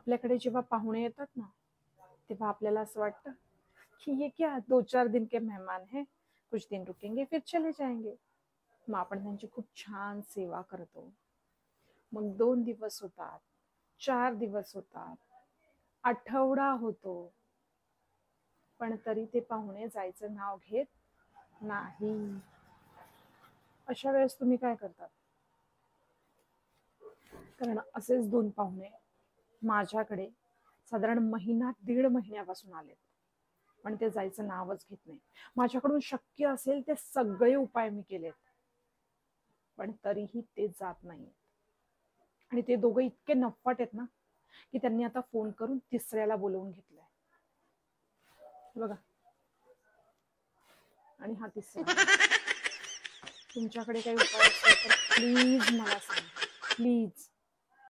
आपल्याकडे जेव्हा पाहुणे येतात ना, तेव्हा आपल्याला असं वाटतं की ये क्या 2-4 दिन के मेहमान है, कुछ दिन रुकेंगे फिर चले जाएंगे. मग आपण त्यांची खूप छान सेवा करतो. मग 2 दिवस होतात, 4 दिवस होतात, आठवडा होतो, पण तरी ते पाहुणे जायचं नाव घेत नाही. अशा वेळेस तुम्ही काय करतात? कारण असेच 2 पाहुणे माझ्याकडे साधारण महिना 1.5 महिन्यापासून आलेत, पण ते जायचं नावच घेत नाही. माझ्याकडून शक्य असेल ते सगळे उपाय मी केलेत, पण तरीही ते जात नाहीत. आणि ते दोघं इतके नफ्फट आहेत ना, की त्यांनी आता फोन करून तिसऱ्याला बोलवून घेतलंय. बघा, आणि हा तिसरा. तुमच्याकडे काही उपाय असेल तर प्लीज मला सांगा, प्लीज.